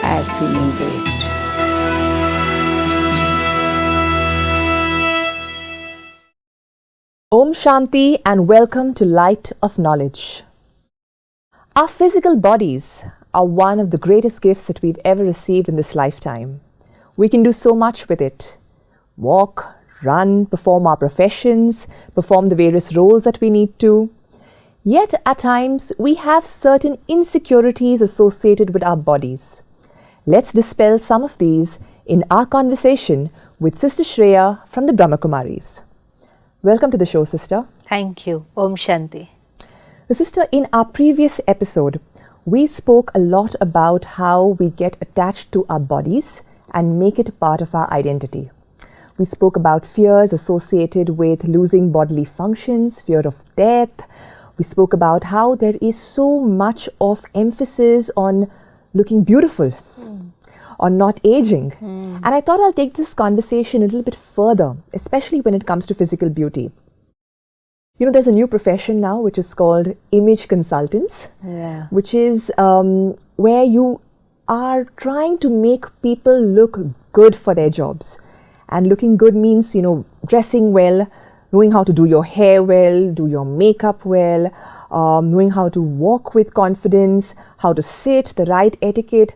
and feeling great. Om Shanti and welcome to Light of Knowledge. Our physical bodies are one of the greatest gifts that we've ever received in this lifetime. We can do so much with it. Walk, run, perform our professions, perform the various roles that we need to. Yet at times we have certain insecurities associated with our bodies. Let's dispel some of these in our conversation with Sister Shreya from the Brahma Kumaris. Welcome to the show, Sister. Thank you. Om Shanti. The Sister, in our previous episode, we spoke a lot about how we get attached to our bodies and make it part of our identity. We spoke about fears associated with losing bodily functions, fear of death. We spoke about how there is so much of emphasis on looking beautiful, on not aging. And I thought I'll take this conversation a little bit further, especially when it comes to physical beauty. You know, there's a new profession now which is called image consultants, which is where you are trying to make people look good for their jobs. And looking good means, you know, dressing well, knowing how to do your hair well, do your makeup well, knowing how to walk with confidence, how to sit, the right etiquette,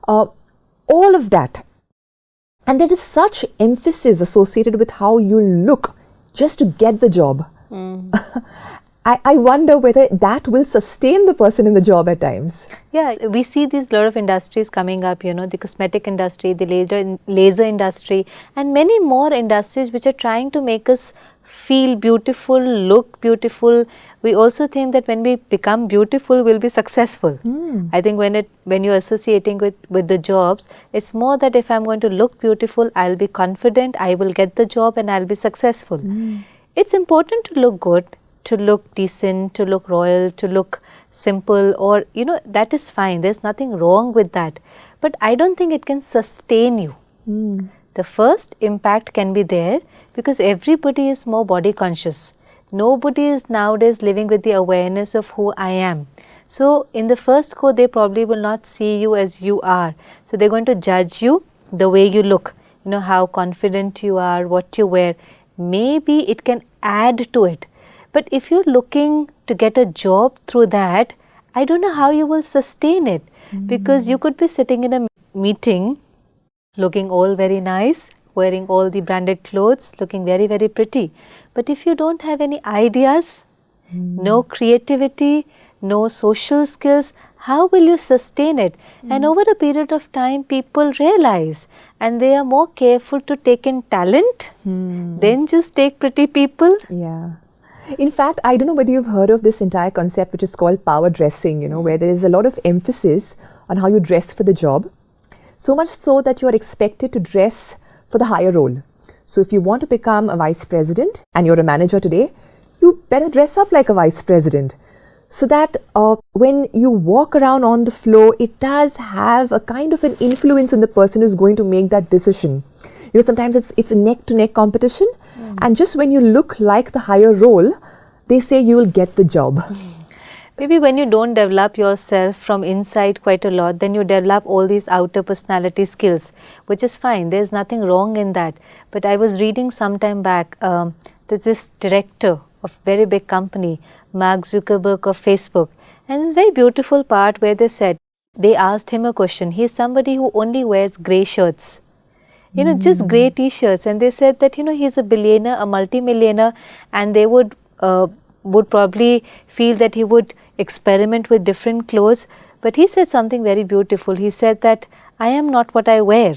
all of that. And there is such emphasis associated with how you look just to get the job. I wonder whether that will sustain the person in the job at times. Yeah, we see these lot of industries coming up, you know, the cosmetic industry, the laser industry, and many more industries which are trying to make us feel beautiful, look beautiful. We also think that when we become beautiful, we'll be successful. I think when you're associating with the jobs, it's more that if I'm going to look beautiful, I'll be confident, I will get the job and I'll be successful. It's important to look good, to look decent, to look royal, to look simple, or, you know, that is fine. There's nothing wrong with that. But I don't think it can sustain you. The first impact can be there because everybody is more body conscious. Nobody is nowadays living with the awareness of who I am. So in the first go, they probably will not see you as you are. So they're going to judge you the way you look, you know, how confident you are, what you wear. Maybe it can add to it. But if you're looking to get a job through that, I don't know how you will sustain it. Because you could be sitting in a meeting, looking all very nice, wearing all the branded clothes, looking very, very pretty. But if you don't have any ideas, no creativity, no social skills, how will you sustain it? And over a period of time, people realize and they are more careful to take in talent than just take pretty people. Yeah. In fact, I don't know whether you've heard of this entire concept which is called power dressing, you know, where there is a lot of emphasis on how you dress for the job. So much so that you are expected to dress for the higher role. So if you want to become a vice president and you're a manager today, you better dress up like a vice president. So that when you walk around on the floor, it does have a kind of an influence on the person who's going to make that decision. You know, sometimes it's a neck-to-neck competition, and just when you look like the higher role, they say you will get the job. Maybe when you don't develop yourself from inside quite a lot, then you develop all these outer personality skills, which is fine. There's nothing wrong in that. But I was reading some time back, there's this director of very big company, Mark Zuckerberg of Facebook. And this very beautiful part where they asked him a question. He's somebody who only wears grey shirts. You know, just grey t-shirts. And they said that, you know, he's a billionaire, a multi-millionaire, and they would probably feel that he would experiment with different clothes. But he said something very beautiful. He said that I am not what I wear.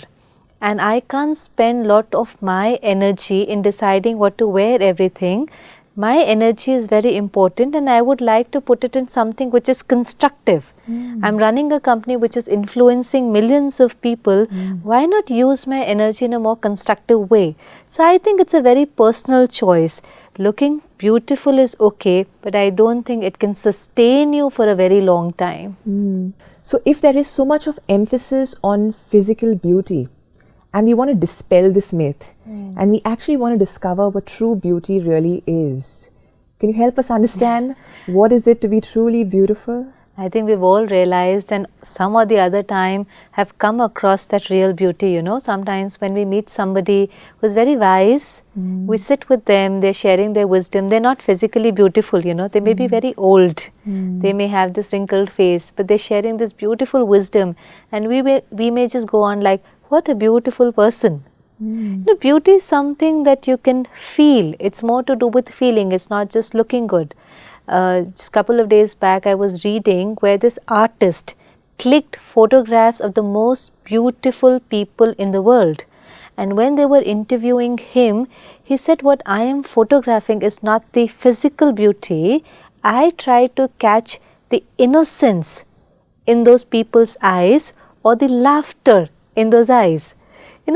And I can't spend a lot of my energy in deciding what to wear everything. My energy is very important and I would like to put it in something which is constructive. I'm running a company which is influencing millions of people. Why not use my energy in a more constructive way? So I think it's a very personal choice. Looking beautiful is okay, but I don't think it can sustain you for a very long time. So if there is so much of emphasis on physical beauty, and we want to dispel this myth, and we actually want to discover what true beauty really is. Can you help us understand what is it to be truly beautiful? I think we've all realized and some or the other time have come across that real beauty, Sometimes when we meet somebody who's very wise, we sit with them, they're sharing their wisdom. They're not physically beautiful, They may be very old. They may have this wrinkled face, but they're sharing this beautiful wisdom. And we may just go on like, what a beautiful person. Beauty is something that you can feel. It's more to do with feeling. It's not just looking good. Just a couple of days back, I was reading where this artist clicked photographs of the most beautiful people in the world. And when they were interviewing him, he said, what I am photographing is not the physical beauty. I try to catch the innocence in those people's eyes or the laughter in those eyes.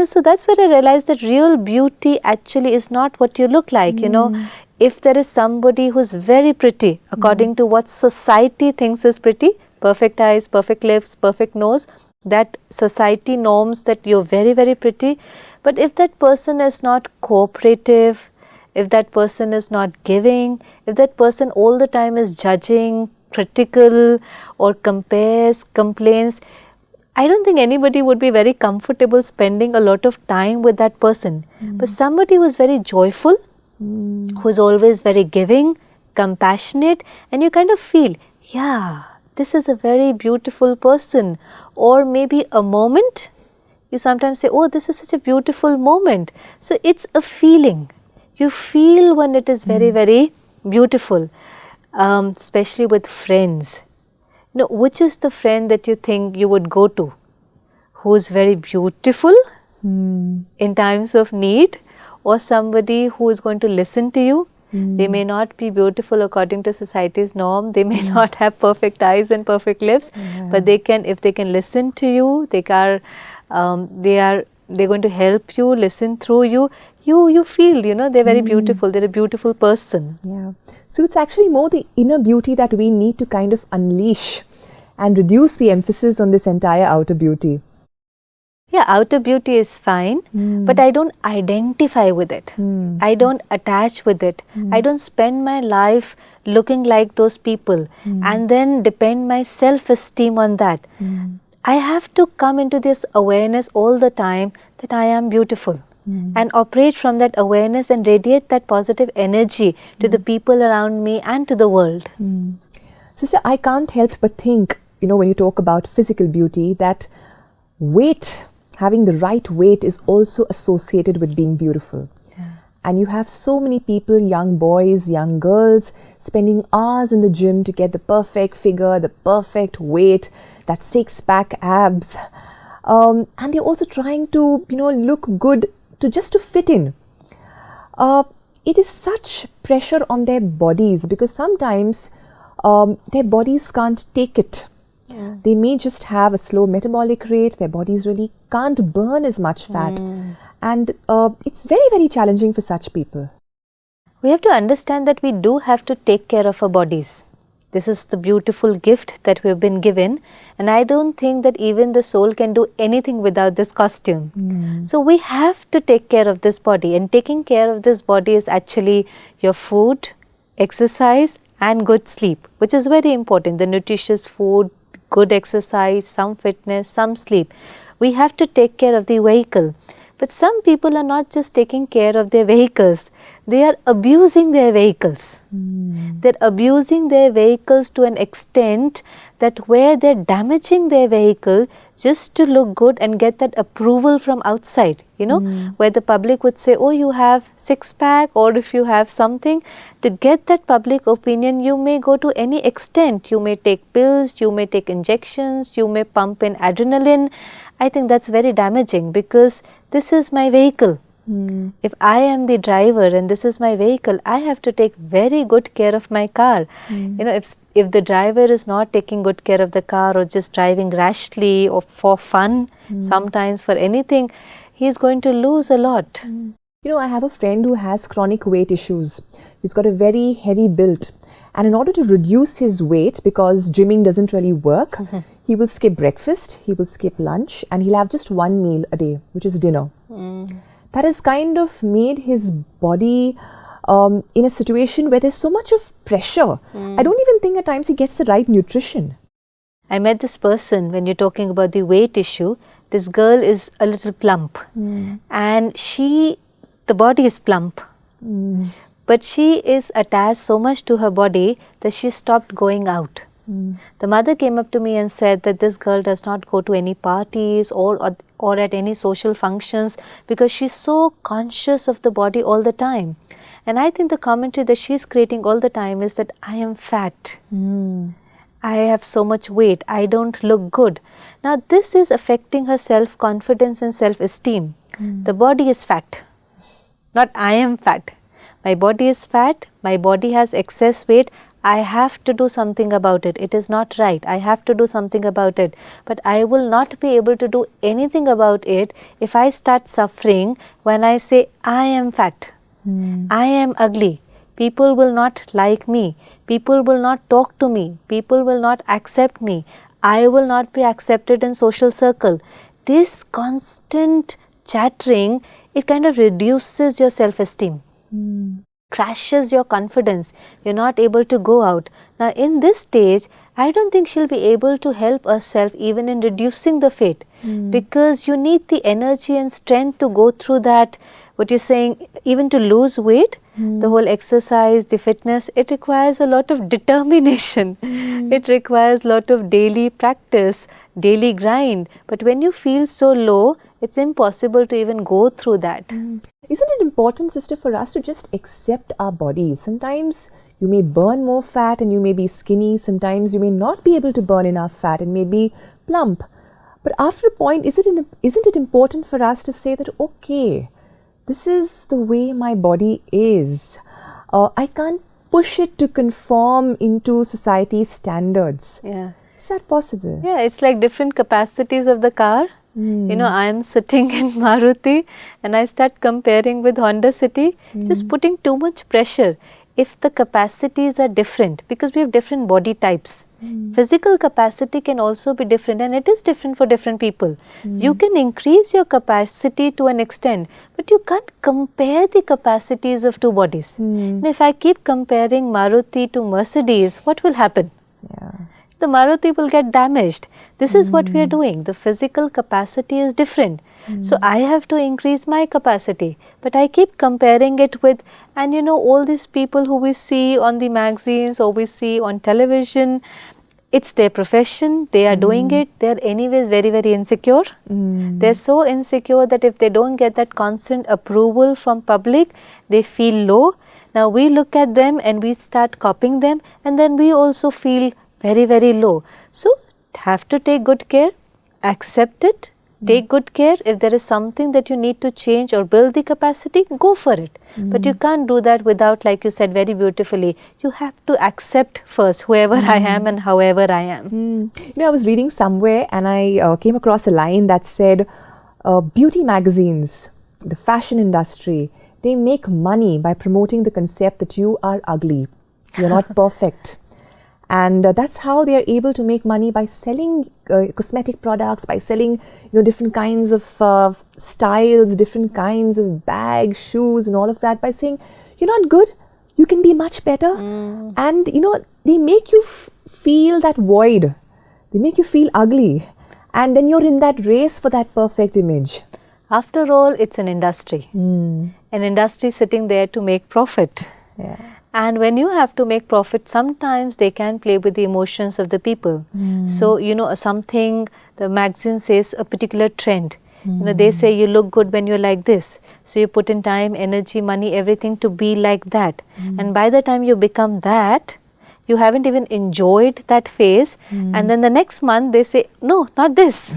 So that's where I realized that real beauty actually is not what you look like, If there is somebody who's very pretty, according to what society thinks is pretty, perfect eyes, perfect lips, perfect nose, that society norms that you're very, very pretty. But if that person is not cooperative, if that person is not giving, if that person all the time is judging, critical, or compares, complains, I don't think anybody would be very comfortable spending a lot of time with that person. But somebody who is very joyful, who is always very giving, compassionate, and you kind of feel, yeah, this is a very beautiful person. Or maybe a moment, you sometimes say, oh, this is such a beautiful moment. So it's a feeling. You feel when it is very, very beautiful, especially with friends. Which is the friend that you think you would go to, who's very beautiful in times of need, or somebody who is going to listen to you? They may not be beautiful according to society's norm. They may not have perfect eyes and perfect lips, but they can, if they can listen to you, they're going to help you, listen through you. You feel, they're very beautiful. They're a beautiful person. Yeah. So it's actually more the inner beauty that we need to kind of unleash and reduce the emphasis on this entire outer beauty. Yeah, outer beauty is fine, but I don't identify with it. I don't attach with it. I don't spend my life looking like those people and then depend my self-esteem on that. I have to come into this awareness all the time that I am beautiful. And operate from that awareness and radiate that positive energy to the people around me and to the world. Sister, I can't help but think, when you talk about physical beauty, that weight, having the right weight is also associated with being beautiful. Yeah. And you have so many people, young boys, young girls, spending hours in the gym to get the perfect figure, the perfect weight, that six-pack abs. And they're also trying to, look good just to fit in. It is such pressure on their bodies because sometimes their bodies can't take it. Yeah. They may just have a slow metabolic rate. Their bodies really can't burn as much fat. And it's very, very challenging for such people. We have to understand that we do have to take care of our bodies. This is the beautiful gift that we have been given, and I don't think that even the soul can do anything without this costume. So we have to take care of this body, and taking care of this body is actually your food, exercise and good sleep, which is very important. The nutritious food, good exercise, some fitness, some sleep. We have to take care of the vehicle. But some people are not just taking care of their vehicles, they are abusing their vehicles. They're abusing their vehicles to an extent that where they're damaging their vehicle just to look good and get that approval from outside, where the public would say, oh, you have six-pack, or if you have something. To get that public opinion, you may go to any extent. You may take pills, you may take injections, you may pump in adrenaline. I think that's very damaging because this is my vehicle. If I am the driver and this is my vehicle, I have to take very good care of my car. If the driver is not taking good care of the car or just driving rashly or for fun, sometimes for anything, he is going to lose a lot. I have a friend who has chronic weight issues. He's got a very heavy build. And in order to reduce his weight, because gymming doesn't really work, he will skip breakfast, he will skip lunch, and he'll have just one meal a day, which is dinner. That has kind of made his body in a situation where there's so much of pressure. I don't even think at times he gets the right nutrition. I met this person, when you're talking about the weight issue, this girl is a little plump and the body is plump. But she is attached so much to her body that she stopped going out. The mother came up to me and said that this girl does not go to any parties or at any social functions because she's so conscious of the body all the time. And I think the commentary that she's creating all the time is that I am fat. I have so much weight. I don't look good. Now this is affecting her self-confidence and self-esteem. The body is fat. Not I am fat. My body is fat. My body has excess weight. I have to do something about it. It is not right. I have to do something about it. But I will not be able to do anything about it if I start suffering when I say I am fat. I am ugly. People will not like me. People will not talk to me. People will not accept me. I will not be accepted in social circle. This constant chattering, it kind of reduces your self-esteem. Crashes your confidence. You're not able to go out. Now in this stage, I don't think she'll be able to help herself even in reducing the weight because you need the energy and strength to go through that, what you're saying, even to lose weight, the whole exercise, the fitness, it requires a lot of determination. It requires a lot of daily practice, daily grind. But when you feel so low, it's impossible to even go through that. Isn't it important, sister, for us to just accept our bodies? Sometimes you may burn more fat and you may be skinny. Sometimes you may not be able to burn enough fat and may be plump. But after a point, isn't it important for us to say that, okay, this is the way my body is. I can't push it to conform into society's standards. Yeah. Is that possible? Yeah, it's like different capacities of the car. You know, I am sitting in Maruti and I start comparing with Honda City, just putting too much pressure. If the capacities are different, because we have different body types, physical capacity can also be different and it is different for different people. You can increase your capacity to an extent, but you can't compare the capacities of two bodies. And if I keep comparing Maruti to Mercedes, what will happen? Yeah. The Maruti will get damaged. This is what we are doing. The physical capacity is different. So I have to increase my capacity. But I keep comparing it with, and you know, all these people who we see on the magazines or we see on television, it's their profession, they are doing it, they are anyways very, very insecure. They are so insecure that if they don't get that constant approval from public, they feel low. Now we look at them and we start copying them and then we also feel very, very low. So have to take good care, accept it, take good care. If there is something that you need to change or build the capacity, go for it. But you can't do that without, like you said very beautifully, you have to accept first whoever I am and however I am. You know, I was reading somewhere and I came across a line that said, beauty magazines, the fashion industry, they make money by promoting the concept that you are ugly, you're not perfect. And that's how they are able to make money, by selling cosmetic products, by selling different kinds of styles, different kinds of bags, shoes and all of that, by saying you're not good, you can be much better. And they make you feel that void, they make you feel ugly, and then you're in that race for that perfect image. After all, it's an industry. An industry sitting there to make profit. Yeah. And when you have to make profit, sometimes they can play with the emotions of the people. So, something, the magazine says a particular trend. They say you look good when you're like this. So you put in time, energy, money, everything to be like that. And by the time you become that, you haven't even enjoyed that phase. And then the next month they say, no, not this.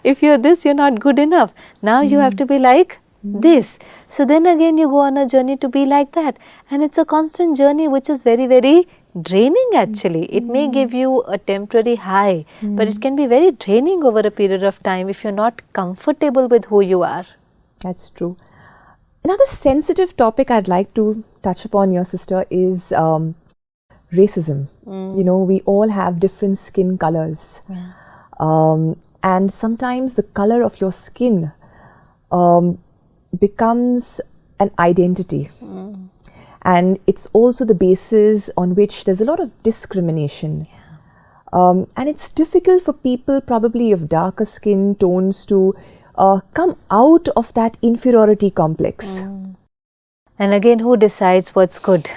If you're this, you're not good enough. Now you have to be like this. So then again you go on a journey to be like that, and it's a constant journey which is very, very draining actually. It may give you a temporary high, but it can be very draining over a period of time if you're not comfortable with who you are. That's true. Another sensitive topic I'd like to touch upon, your sister, is racism. We all have different skin colors. And sometimes the color of your skin becomes an identity. And it's also the basis on which there's a lot of discrimination. And it's difficult for people probably of darker skin tones to come out of that inferiority complex. And again, who decides what's good?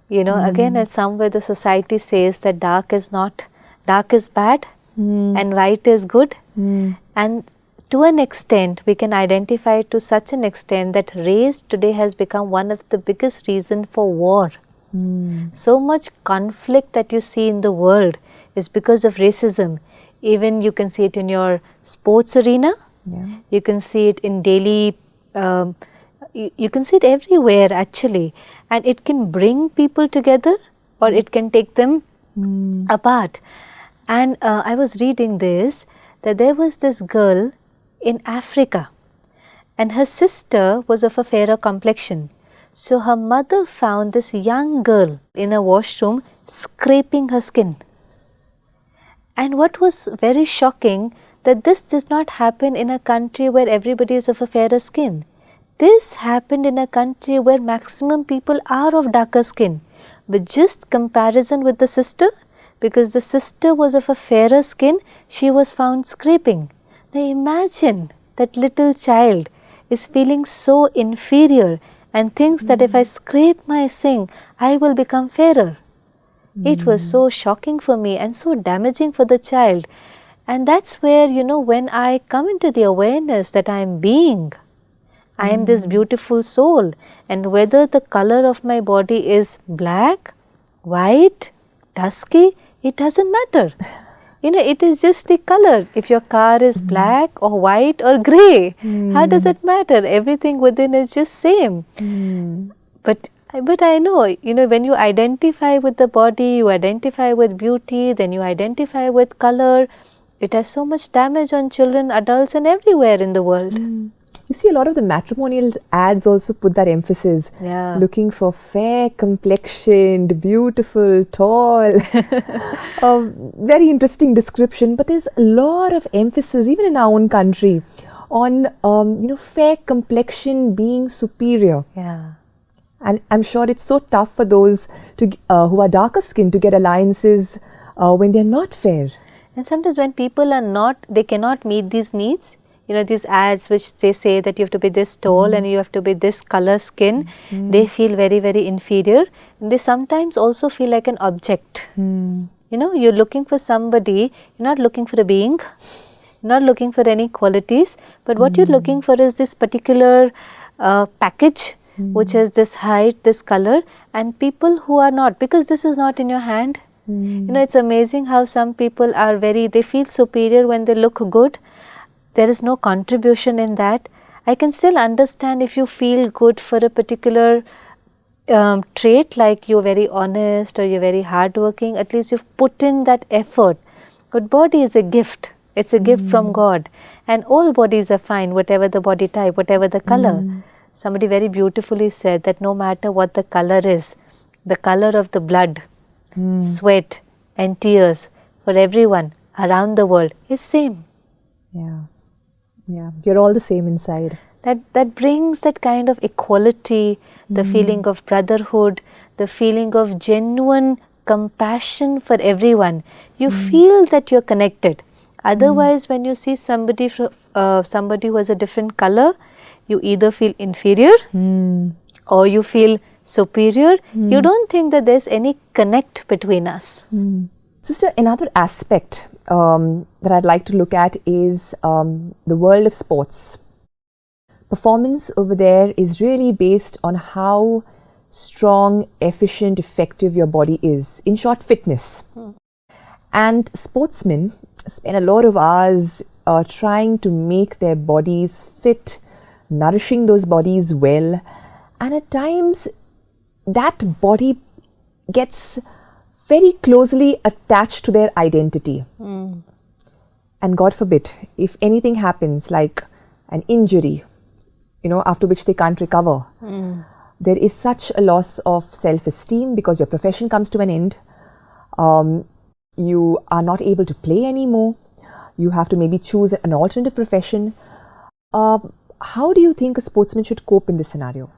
Again, it's somewhere the society says that dark is bad and white is good. And to an extent, we can identify it to such an extent that race today has become one of the biggest reasons for war. So much conflict that you see in the world is because of racism. Even you can see it in your sports arena. You can see it in daily, you can see it everywhere actually. And it can bring people together or it can take them apart. And I was reading this, that there was this girl in Africa and her sister was of a fairer complexion. So her mother found this young girl in a washroom scraping her skin. And what was very shocking, that this does not happen in a country where everybody is of a fairer skin. This happened in a country where maximum people are of darker skin. With just comparison with the sister, because the sister was of a fairer skin, she was found scraping. Now imagine that little child is feeling so inferior and thinks that if I scrape my skin, I will become fairer. It was so shocking for me and so damaging for the child. And that's where, when I come into the awareness that I am being, I am this beautiful soul, and whether the color of my body is black, white, dusky, it doesn't matter. It is just the color. If your car is black or white or grey, how does it matter? Everything within is just same. But I know, when you identify with the body, you identify with beauty, then you identify with color, it has so much damage on children, adults and everywhere in the world. You see a lot of the matrimonial ads also put that emphasis, looking for fair complexioned, beautiful, tall. Very interesting description, but there's a lot of emphasis even in our own country on fair complexion being superior. And I'm sure it's so tough for those who are darker skinned to get alliances when they're not fair. And sometimes when people are they cannot meet these needs, these ads which they say that you have to be this tall and you have to be this color skin, they feel very, very inferior. And they sometimes also feel like an object. You're looking for somebody, you're not looking for a being, you're not looking for any qualities, but what you're looking for is this particular package, which has this height, this color, and people who are not, because this is not in your hand. It's amazing how some people are they feel superior when they look good. There is no contribution in that. I can still understand if you feel good for a particular trait, like you're very honest or you're very hardworking, at least you've put in that effort. But body is a gift. It's a gift from God. And all bodies are fine, whatever the body type, whatever the color. Somebody very beautifully said that no matter what the color is, the color of the blood, sweat and tears for everyone around the world is same. Yeah, you're all the same inside. That brings that kind of equality, the feeling of brotherhood, the feeling of genuine compassion for everyone. You feel that you're connected. Otherwise, when you see somebody who has a different color, you either feel inferior or you feel superior. You don't think that there's any connect between us. Sister, another aspect that I'd like to look at is the world of sports. Performance over there is really based on how strong, efficient, effective your body is. In short, fitness. And sportsmen spend a lot of hours trying to make their bodies fit, nourishing those bodies well. And at times, that body gets very closely attached to their identity. And God forbid, if anything happens like an injury, after which they can't recover, there is such a loss of self-esteem because your profession comes to an end. You are not able to play anymore. You have to maybe choose an alternative profession. How do you think a sportsman should cope in this scenario?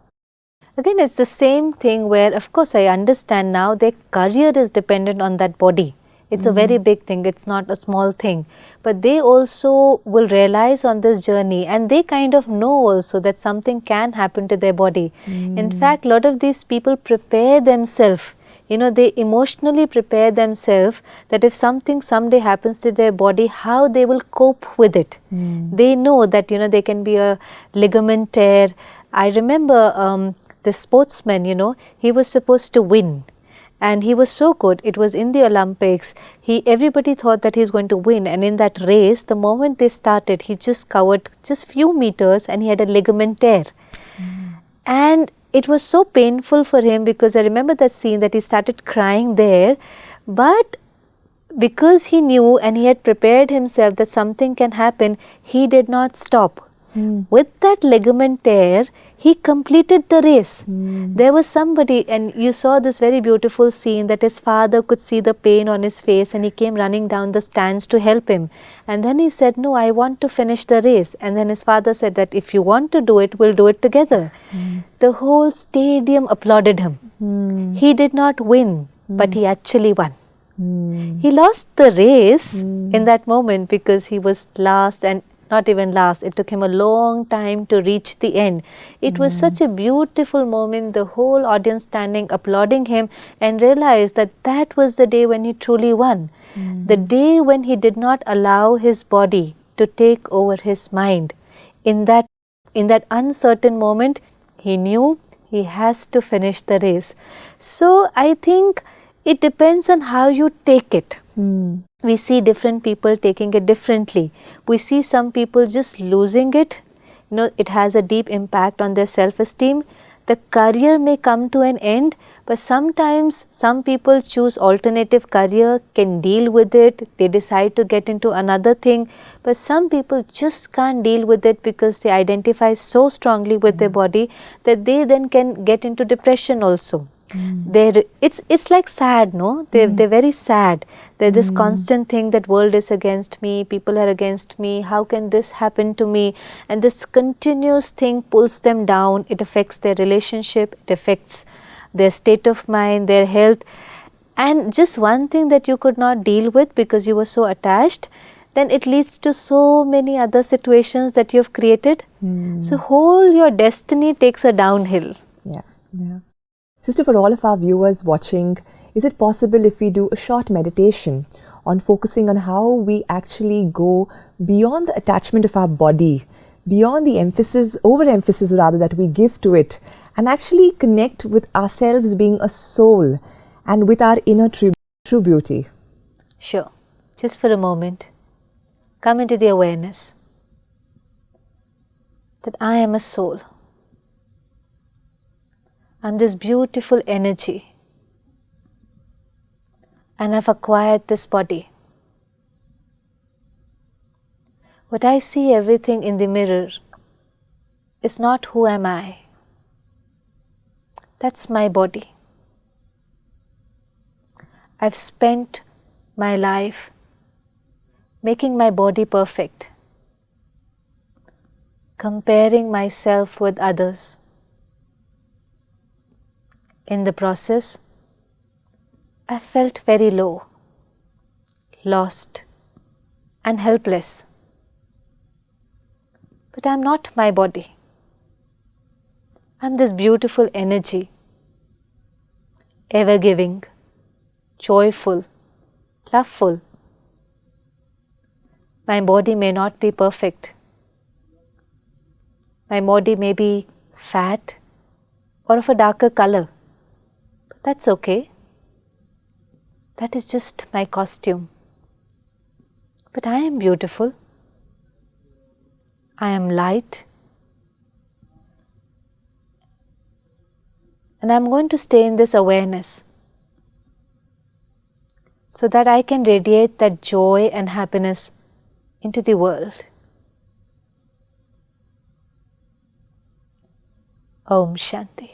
Again, it's the same thing where, of course, I understand now their career is dependent on that body. It's a very big thing. It's not a small thing. But they also will realize on this journey, and they kind of know also that something can happen to their body. In fact, a lot of these people prepare themselves. They emotionally prepare themselves that if something someday happens to their body, how they will cope with it. They know that, there can be a ligament tear. I remember the sportsman, he was supposed to win. And he was so good. It was in the Olympics. Everybody thought that he's going to win. And in that race, the moment they started, he just covered just few meters and he had a ligament tear. And it was so painful for him, because I remember that scene that he started crying there. But because he knew and he had prepared himself that something can happen, he did not stop. With that ligament tear, he completed the race. There was somebody, and you saw this very beautiful scene that his father could see the pain on his face, and he came running down the stands to help him. And then he said, "No, I want to finish the race." And then his father said that if you want to do it, we'll do it together. The whole stadium applauded him. He did not win, but he actually won. He lost the race in that moment because he was last, and not even last. It took him a long time to reach the end. It was such a beautiful moment, the whole audience standing applauding him, and realized that that was the day when he truly won. The day when he did not allow his body to take over his mind. In that uncertain moment, he knew he has to finish the race. So I think it depends on how you take it. We see different people taking it differently. We see some people just losing it. It has a deep impact on their self-esteem. The career may come to an end, but sometimes some people choose alternative career, can deal with it. They decide to get into another thing. But some people just can't deal with it because they identify so strongly with their body that they then can get into depression also. It's like sad, no? They're very sad. They're this constant thing that world is against me, people are against me, how can this happen to me? And this continuous thing pulls them down. It affects their relationship, it affects their state of mind, their health. And just one thing that you could not deal with because you were so attached, then it leads to so many other situations that you have created. So whole your destiny takes a downhill. Yeah. Sister, for all of our viewers watching, is it possible if we do a short meditation on focusing on how we actually go beyond the attachment of our body, beyond the overemphasis rather that we give to it, and actually connect with ourselves being a soul and with our inner true beauty? Sure. Just for a moment, come into the awareness that I am a soul. I'm this beautiful energy, and I've acquired this body. What I see everything in the mirror is not who am I. That's my body. I've spent my life making my body perfect, comparing myself with others. In the process, I felt very low, lost, and helpless. But I'm not my body. I'm this beautiful energy, ever-giving, joyful, loveful. My body may not be perfect. My body may be fat or of a darker color. That's okay. That is just my costume. But I am beautiful. I am light. And I'm going to stay in this awareness so that I can radiate that joy and happiness into the world. Om Shanti.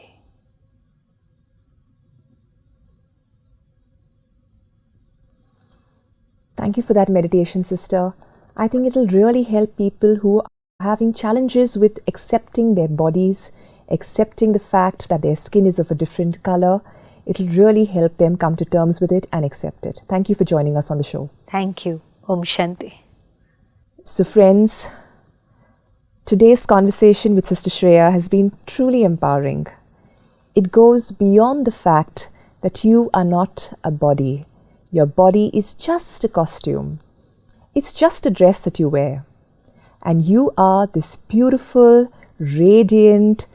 Thank you for that meditation, sister. I think it'll really help people who are having challenges with accepting their bodies, accepting the fact that their skin is of a different color. It'll really help them come to terms with it and accept it. Thank you for joining us on the show. Thank you. Om Shanti. So friends, today's conversation with Sister Shreya has been truly empowering. It goes beyond the fact that you are not a body. Your body is just a costume. It's just a dress that you wear. And you are this beautiful, radiant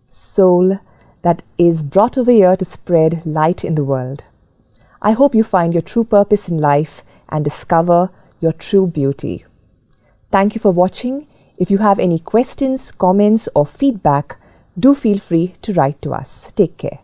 soul that is brought over here to spread light in the world. I hope you find your true purpose in life and discover your true beauty. Thank you for watching. If you have any questions, comments, or feedback, do feel free to write to us. Take care.